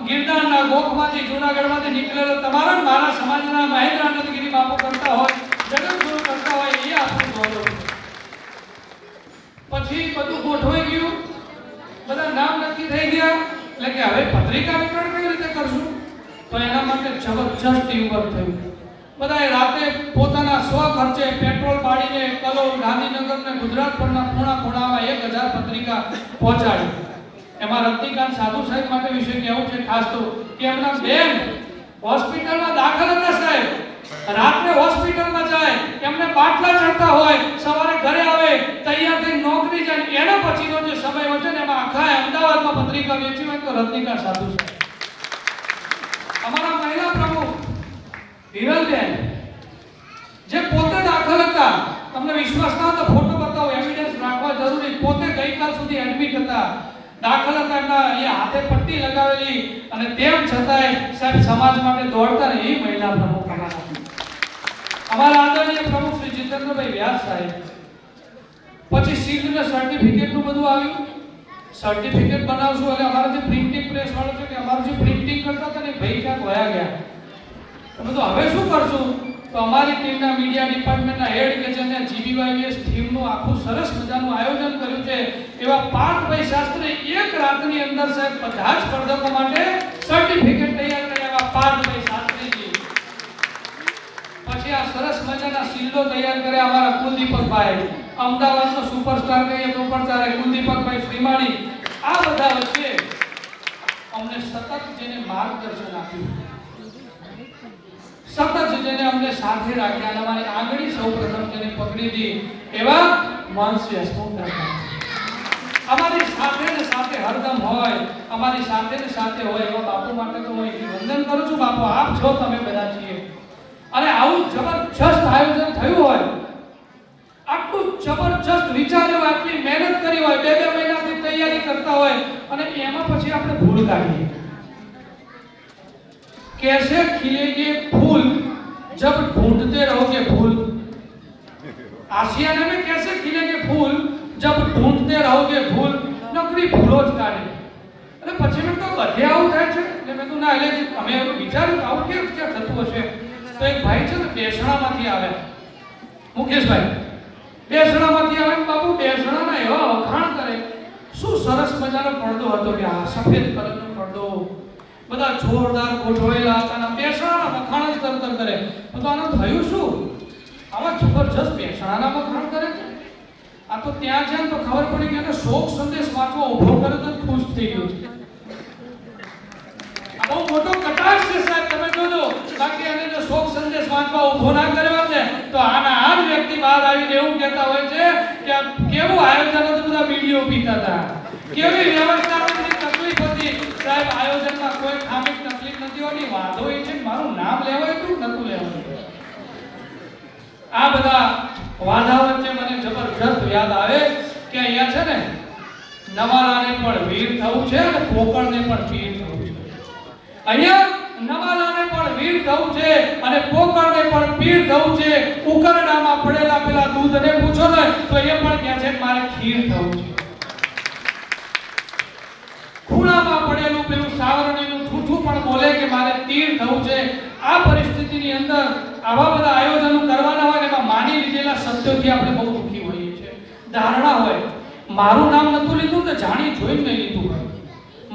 ગિરનારના ગોખમાંથી, જૂનાગઢમાંથી નીકળેલો તમારા મારા સમાજના મહેન્દ્રાનંદગીરી બાપુ કરતા હોય, જગતગુરુ કરતા હોય, એ આપણું ગૌરવ. પછી બધું ગોઠવાઈ ગયું, બધા નામ નક્કી થઈ ગયા, એટલે કે હવે પત્રિકા વિતરણ કઈ રીતે કરશું. તો એના માટે જબરજસ્ત ટીમવર્ક થયું. બધાએ રાતે પોતાના સ્વ ખર્ચે પેટ્રોલ બાળીને કલોલ, ગાંધીનગર ને ગુજરાત પરના ખૂણા-ખૂણામાં 1000 પત્રિકા પહોંચાડી. એમાં રજનીકાંત સાધુ સાહેબ માટે વિશે કહેવું છે ખાસ તો કે એમના બેન હોસ્પિટલમાં દાખલ હતા સાહેબ, રાત્રે હોસ્પિટલમાં જાય, એમને બાટલા ચડતા હોય, સવારે ઘરે આવે, તૈયાર થઈ નોકરી જાય, એના પછીનો જે સમય હોય છે ને એમાં આખા અમદાવાદમાં પત્રિકા વેચી હોય તો રજનીકાંત સાધુ સાહેબ. અમારા મહિલા પ્રમુખ હિરલબેન જે પોતે દાખલ હતા, તમને વિશ્વાસ ના તો ફોટો બતાવો, એવિડન્સ રાખવા જરૂરી, પોતે ગઈકાલ સુધી એડમિટ હતા, દાખલ હતા, એમના અહીંયા હાથે પટ્ટી લગાવેલી, અને તેમ છતાંય સાહેબ સમાજ માટે દોડતા રહે એ મહિલા પ્રમુખ અમારા આદરણીય પ્રમુખ શ્રી જીતેન્દ્રભાઈ વ્યાસ સાહેબ. પછી સીલ ને સર્ટિફિકેટ નું બધું આવ્યું. સર્ટિફિકેટ બનાવશું એટલે અમારા જે પ્રિન્ટિંગ પ્રેસ વાળો છે કે અમારું જે પ્રિન્ટિંગ કરતા હતા ને ભાઈ ક્યાંક વયા ગયા. બધું હવે શું કરશું. તો અમારી ટીમના મીડિયા ડિપાર્ટમેન્ટના હેડ કે જેને જીબીવાયએસ થીમનું આખું સરસ મજાનું આયોજન કર્યું છે, એવા પાર્થભાઈ શાસ્ત્રી એક રાતની અંદર સાહેબ બધા જ સ્પર્ધકો માટે સર્ટિફિકેટ તૈયાર કર્યા. એવા પાર્થભાઈ શાસ્ત્રીજી. પછી આ સરસ મજાના શિલ્ડો તૈયાર કર્યા અમારા કુલદીપકભાઈ, અમદાવાદનો સુપરસ્ટાર કહીએ તો પણ ચાલે, કુલદીપકભાઈ શ્રીમાળી. આ બધા વચ્ચે અમને સતત જેને માર્ગદર્શન આપ્યું, સતત જેને અમને સાથે રાખ્યા અને અમારી આંગળી સૌપ્રથમ જેને પકડી હતી એવા મહંત હસમુખદાસ અમારી સાથે ને સાથે હરદમ હોય, અમારી સાથે ને સાથે હોય એવા બાપુ માટે તો હું વંદન કરું છું. બાપુ આપ છો, તમે બધા છીએ. અને આવું જબરજસ્ત આયોજન થયું હોય, આટલું જબરજસ્ત વિચાર્યું, આટલી મહેનત કરી હોય, 2 મહિનાથી તૈયારી કરતા હોય અને એમાં પછી આપણે ભૂલ કાઢીએ. कैसे खिलेंगे फूल जब ढूंढते रहोगे फूल, आशियाने में कैसे खिलेंगे फूल जब ढूंढते रहोगे फूल. नकरी फूलो જ કાઢે. અને પછી મેં તો બધે આવું થાય છે એટલે મેં તો ના એટલે અમે એવું વિચાર્યું આવું કેમ થતું હશે. તો એક ભાઈ છે ને બેસણામાંથી આવે, મુકેશભાઈ બેસણામાંથી આવે. બાપુ બેસણાના એવા વખાણ કરે, શું સરસ મજાનો પડદો હતો કે આ સફેદ કલરનો પડદો, બધા જોરદાર ગોઠવાયેલા હતા અને બેસણાના વખાણ જ તરતર કરે. તો આનું થયું શું? આવા જબરજસ્ત બેસણાના વખાણ કરે છે. આ તો ત્યાં છે તો ખબર પડી કે એને શોક સંદેશ વાંચવા ઊભો કરે તો ખુશ થઈ ગયો છે. આ બહુ મોટો કટાક્ષ છે સાહેબ, તમે જોજો. બાકી એને જો શોક સંદેશ વાંચવા ઊભો ના કર્યો ને તો આના આ જ વ્યક્તિ બહાર આવીને એવું કહેતા હોય છે કે કેવું આયોજન હતું, બધા વિડીયો પીતા હતા, કેવી વ્યવસ્થાપનની તકલીફ હતી. સાહેબ આયોજનમાં કોઈ ખામી તકલીફ નથી હોતી, વાંધો એ છે મારું નામ લેવાય હતું નતું લેવાય. આ બધા વાંધા વચ્ચે મને જબરજસ્ત યાદ આવે કે અહીંયા છે ને નવાલાને પણ વીર થવું છે અને પોકળને પણ વીર થવું છે. અહીંયા નવાલાને પણ વીર થવું છે અને પોકળને પણ પીર થવું છે. ઉકરડામાં પડેલા પેલા દૂધને પૂછો ને તો એ પણ કહે છે મારે ખીર થવું છે. ખૂણામાં પડેલું પેલું સાવરણીનું ઠૂઠું પણ બોલે કે મારે તીર થવું છે. આ પરિસ્થિતિની અંદર આવા બધા આયોજનો કરવાના હોય એમાં માની લીધેલા સત્યોથી આપણે બહુ દુઃખી હોઈએ છીએ. ધારણા હોય મારું નામ નતું લીધું તો જાણી જોઈને નહીં લીધું હોય,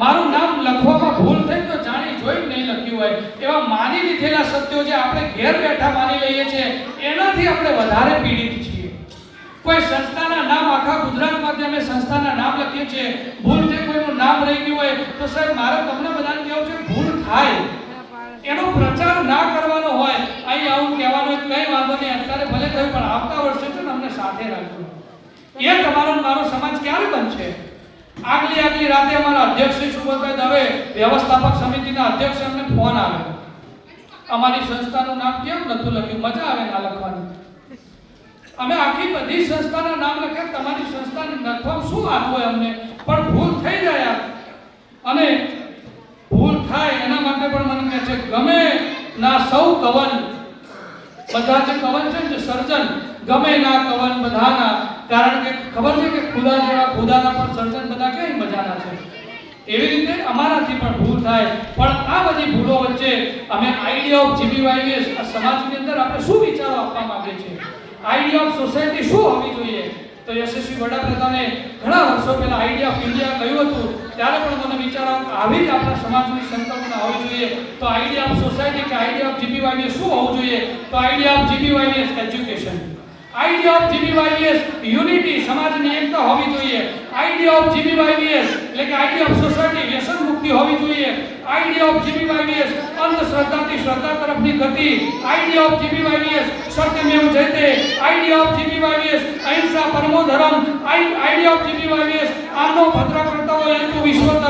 મારું નામ લખવામાં ભૂલ થઈ તો જાણી જોઈને નહીં લખ્યું હોય, એવા માની લીધેલા સત્યો જે આપણે ઘેર બેઠા માની લઈએ છીએ એનાથી આપણે વધારે પીડિત છીએ. કોઈ સંસ્થાના નામ આખા ગુજરાતમાંથી અમે સંસ્થાના નામ લખીએ છીએ, ભૂલથી કોઈનું નામ રહી ગયું હોય તો સાહેબ મારે તમને બધાને કહેવું છે ભૂલ થાય એનો પ્રચાર ના કરવાનો હોય. અહીં આવું કહેવાનું કઈ વાંધો નહીં, અત્યારે ભલે થયું પણ આવતા વર્ષે છે ને અમને સાથે રાખજો. એ તમારો મારો સમાજ ક્યારે બનશે? આગલી રાતે અમારા અધ્યક્ષ શ્રી સુબોધભાઈ દવે વ્યવસ્થાપક સમિતિના અધ્યક્ષ અમને ફોન આવે, અમારી સંસ્થાનું નામ કેમ નતું લખ્યું? મજા આવે ના લખવાની. અમે આખી બધી સંસ્થાના નામ લખ્યા, તમારી સંસ્થાને લખવામાં શું વાંધો હોય અમને, પણ ભૂલ થઈ જાય અને ભૂલ થાય એના માટે પણ મને કહે છે ગમે ના સૌ કવન, બધા જે કવન છે ને સર્જન, ગમે ના કવન બધાના. કારણ કે ખબર છે કે ખુદા જેવા ખુદાના પણ સર્જન બધા કેવી મજાના છે. એવી રીતે અમારાથી પણ ભૂલ થાય, પણ આ બધી ભૂલો વચ્ચે અમે આઈડિયા ઓફ જીબીવાયએસ સમાજની અંદર આપણે શું વિચારો આપવા માંગીએ છીએ, આઈડિયા ઓફ સોસાયટી શું હોવી જોઈએ. તો યશસ્વી વડાપ્રધાને ઘણા વર્ષો પહેલા આઈડિયા ઓફ ઇન્ડિયા કહ્યું હતું, ત્યારે પણ મને વિચારો આવી જ આપણા સમાજની સંકલ્પના હોવી જોઈએ. તો આઈડિયા ઓફ સોસાયટી કે આઈડિયા ઓફ જીબીવાયએસ શું હોવું જોઈએ? તો idea of GBYS education, idea of GBYS unity, સમાજની એકતા હોવી જોઈએ. આઈડિયા ઓફ જીબીવાયએસ એટલે કે આઈડિયા ઓફ સોસાયટી વ્યસન મુક્તિ હોવી જોઈએ. આઈડિયા ઓફ જીબીવાયએસ અંધશ્રદ્ધાથી શ્રદ્ધા તરફની ગતિ. આઈડિયા ઓફ જીબીવાયએસ સત્યમેવ જયતે. આઈડિયા ઓફ જીબીવાયએસ અહિંસા પરમો ધર્મ. આઈડિયા ઓફ જીબીવાયએસ આનો ભદ્ર કરતા હોય હેતુ વિશ્વત.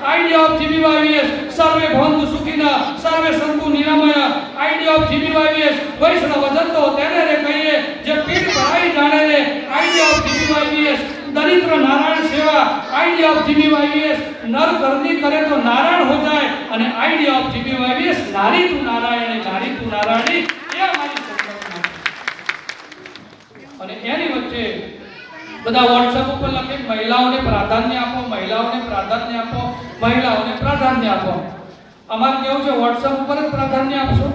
આઈડિયા ઓફ જીબીવાયએસ સર્વે ભવંતુ સુખિનઃ સર્વે સંતુ નિરામય. આઈડિયા ઓફ જીબીવાયએસ વૈષ્ણવજન તો તેને રે કહીએ જે પીઠ ભરાઈ જાણે રે. આઈડિયા ઓફ જીબીવાયએસ દરિદ્ર નારાયણ સેવા. આઈડિયા ઓફ જીબીવાયએસ નર કરनी કરે તો નારાયણ हो जाए. અને આઈડિયા ઓફ જીબીવાયએસ નારી તું નારાયણ, નારી તું નારાયણી, એ અમારી સંકલ્પના. અને એની વચ્ચે બધા વોટ્સએપ ઉપર લખે મહિલાઓને પ્રાધાન્ય આપો, મહિલાઓને પ્રાધાન્ય આપો, મહિલાઓને પ્રાધાન્ય આપો. અમારે કેવું છે વોટ્સએપ ઉપર જ પ્રાધાન્ય આપશો?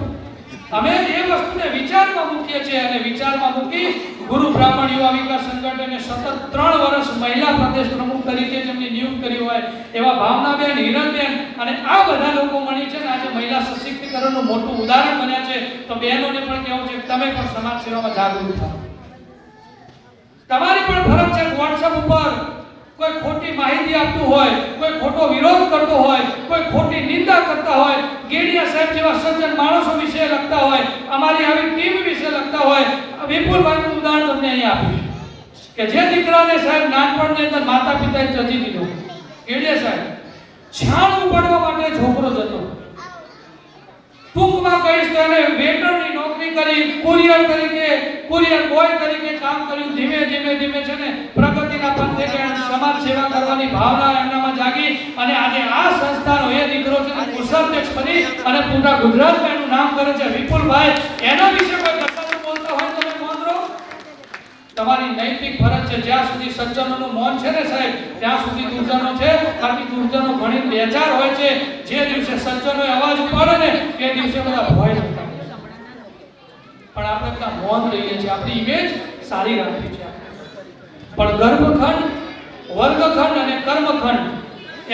અમે એ વસ્તુને વિચારમાં મૂકીએ છીએ અને વિચારમાં મૂકી ગુરુ બ્રાહ્મણ યુવા વિકાસ સંગઠને સતત 3 વર્ષ મહિલા પ્રદેશ પ્રમુખ તરીકે જેમની નિયુક્ત કરી હોય એવા ભાવનાબેન, હિરણબેન અને આ બધા લોકો મળી છે ને આજે મહિલા સશક્તિકરણનું મોટું ઉદાહરણ બન્યા છે. તો બહેનોને પણ કહેવું છે કે તમે પણ સમાજ સેવામાં જાગૃત થાઓ. તમારી પણ ફરજ છે વોટ્સએપ ઉપર કોઈ ખોટી માહિતી આપતું હોય, કોઈ ખોટો વિરોધ કરતો હોય, કોઈ ખોટી નિંદા કરતા હોય, ગેડિયા સાહેબ જેવા સજ્જન માણસો વિશે લખતા હોય, અમારી આવી ટીમ વિશે લખતા હોય, વિપુલભાઈનું ઉદાહરણ તમને અહીં આપીશ કે જે દીકરાને સાહેબ નાનપણની અંદર માતા પિતાએ ત્યજી દીધો, ગેડિયા સાહેબ છાણ ઉપાડવા માટે છોકરો જતો, ટૂંકમાં કહીશ તો એને વેટરની નોકરી કરી, કુરિયર બોય તરીકે કામ કર્યું. ધીમે ધીમે છે ને પ્રગતિના પંથે કે સમાજ સેવા કરવાની ભાવના એમનામાં જાગી અને આજે આ સંસ્થાનો એ દીકરો છે કોષાધ્યક્ષ બની અને પૂરા ગુજરાતમાં એનું નામ કરે છે. વિપુલભાઈ, એના વિશે કોઈ કથા બોલતા હોય તો તમે મૌન રહો. તમારી નૈતિક ફરજ છે. જ્યાં સુધી સજ્જનોનું મૌન છે ને સાહેબ, ત્યાં સુધી દુર્જનો છે. બાકી દુર્જનો ઘણી બેચાર હોય છે. જે દિવસે સજ્જનોએ અવાજ ઉપાડે ને એ દિવસે બધા ભય જતા. પણ આપણે બધા મૌન રહીએ છીએ, આપણી ઇમેજ સારી રાખવી છે. પણ ગર્ભખંડ, વર્ગખંડ અને કર્મખંડ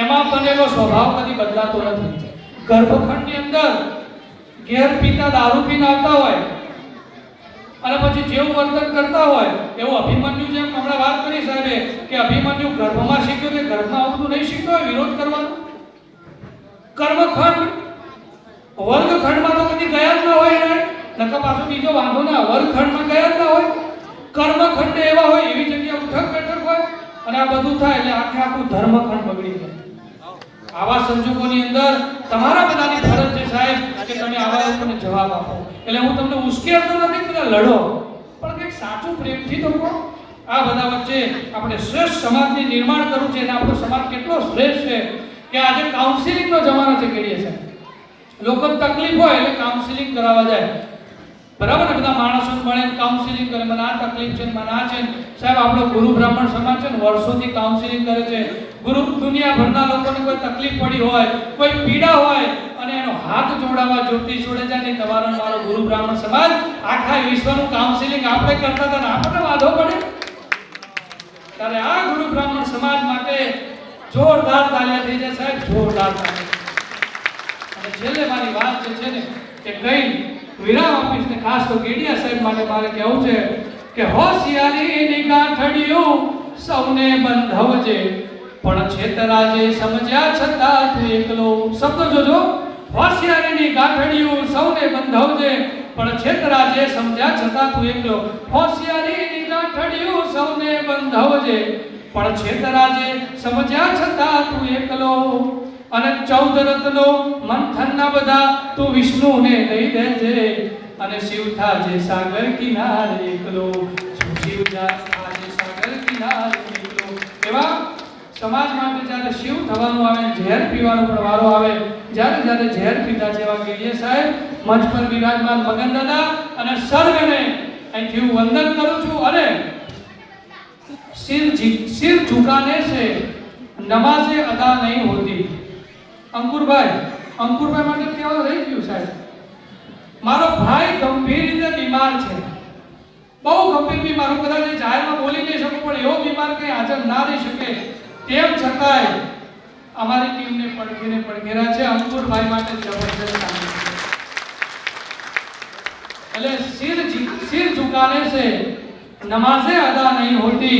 એમાં બનેલો સ્વભાવ કદી બદલાતો નથી. ગર્ભખંડની અંદર ઘેર પીતા દારૂ પીને આવતા હોય અને પછી જેવું વર્તન કરતા હોય એવું અભિમન્યુ, જેમ હમણાં વાત કરી સાહેબે કે અભિમન્યુ ગર્ભમાં શીખ્યો કે ગર્ભમાં આવતું નહીં શીખ્યો હોય વિરોધ કરવાનો. કર્મખંડ, વર્ગખંડમાં તો કદી ગયા જ ના હોય ને, નકર પાછો બીજો વાંધો ના, વર્ગખંડમાં ગયા જ ના હોય. કર્મખંડ એવા હોય, એવી જગ્યા ઉઠક બેઠક હોય અને આ બધું થાય એટલે આખું ધર્મખંડ બગડી જાય. આવા સંજોગોની અંદર તમારા બધાની ફરજ છે સાહેબ કે તમે આવા લોકોને જવાબ આપો. એટલે હું તમને ઉશ્કેરતો નથી, બધા લડો, પણ કંઈક સાચું પ્રેમથી તો કહો. આ બધા વચ્ચે આપણે શ્રેષ્ઠ સમાજની નિર્માણ કરવું છે અને આપણો સમાજ કેટલો શ્રેષ્ઠ છે કે આજે કાઉન્સિલિંગનો જમાનો છે. કરીએ છે લોકો તકલીફ હોય એટલે કાઉન્સિલિંગ કરાવવા જાય, બરાબર ને? બધા માણસો મળે કાઉન્સિલિંગ કરે, મને આ તકલીફ છે, મને આ છે. સાહેબ આપણો ગુરુ બ્રાહ્મણ સમાજ છે ને વર્ષોથી કાઉન્સિલિંગ કરે છે. ગુરુ દુનિયાભરના લોકોને કોઈ તકલીફ પડી હોય, કોઈ પીડા હોય અને એનો હાથ જોડાવા જ્યોતિષ જોડે જાય ને તમારો મારો ગુરુ બ્રાહ્મણ સમાજ આખા વિશ્વનું કાઉન્સિલિંગ આપણે કરતા હતા ને આપણને વાંધો પડે. ત્યારે આ ગુરુ બ્રાહ્મણ સમાજ માટે જોરદાર તાલિયા થઈ જાય સાહેબ, જોરદાર તાલિયા. અને છેલ્લે મારી વાત છે ને કે કઈ વિરામ આપીશ ને ખાસ તો ગેડિયા સાહેબ માટે મારે કહેવું છે કે હોશિયારીની ગાંઠડિયું સૌને બંધાવજે, પણ છેતરાજે સમજ્યા છતાં તું એકલો. શબ્દ જોજો, હોશિયારીની ગાંઠડિયું સૌને બંધાવજે, પણ છેતરાજે સમજ્યા છતાં તું એકલો. હોશિયારીની ગાંઠડિયું સૌને બંધાવજે, પણ છેતરાજે સમજ્યા છતાં તું એકલો. અને 14 રત્નો મંથનના બધા તું વિષ્ણુને દઈ દેજે, અને શિવ થાજે સાગર કિનારે એકલો. શિવ થાજે સાગર કિનારે એકલો. એવા સમાજ માટે જ્યારે શિવ થવાનું આવે, ઝેર પીવાનો પણ વારો આવે, જ્યારે ઝેર પીધા જેવા ગેડિયા સાહેબ મંચ પર બિરાજમાન મગન દાદા અને સર્વને અહીંથી હું વંદન કરું છું. અને सिर झुकाने से नमाज़े अदा नहीं होती. અંકુરભાઈ માટે કેવું રહી ગયું સાહેબ? મારો ભાઈ ગંભીર રીતે બીમાર છે, બહુ ગંભીર બીમાર. હું કદાચ જાહેરમાં બોલી નહીં શકું, પણ એવો બીમાર કંઈ હાજર ના રહી શકે, તેમ છતાંય અમારી ટીમને પડઘેરા છે. અંકુરભાઈ માટે જબરદસ્ત કામ. એટલે सिर झुकाने से नमाज़ें अदा नहीं होती,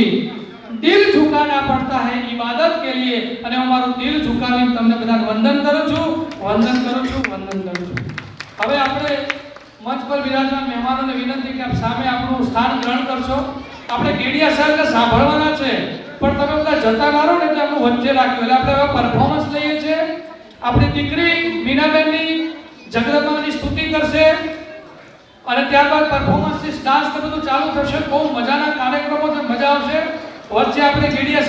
दिल झुकाना पड़ता है इबादत के लिए. અને હું મારું દિલ ઝુકાવીને તમને બધાને વંદન કરું છું. હવે આપણે મંચ પર બિરાજમાન મહેમાનોને વિનંતી કે આપ સામે આપણું સ્થાન ગ્રહણ કરશો. આપણે ગેડિયા સાહેબને સાંભળવાના છે, પણ તમે બધા જતા ના રહો ને એટલે આપણું વચ્ચે રાખ્યું. એટલે આપણે હવે પરફોર્મન્સ લઈએ છીએ. આપણી દીકરી મીનાબેનની જગદંબાની સ્તુતિ કરશે અને ત્યારબાદ પરફોર્મન્સ ડાન્સ બધું ચાલુ થશે. બહુ મજાના કાર્યક્રમો છે, મજા આવશે. વચ્ચે આપણે ગેડિયા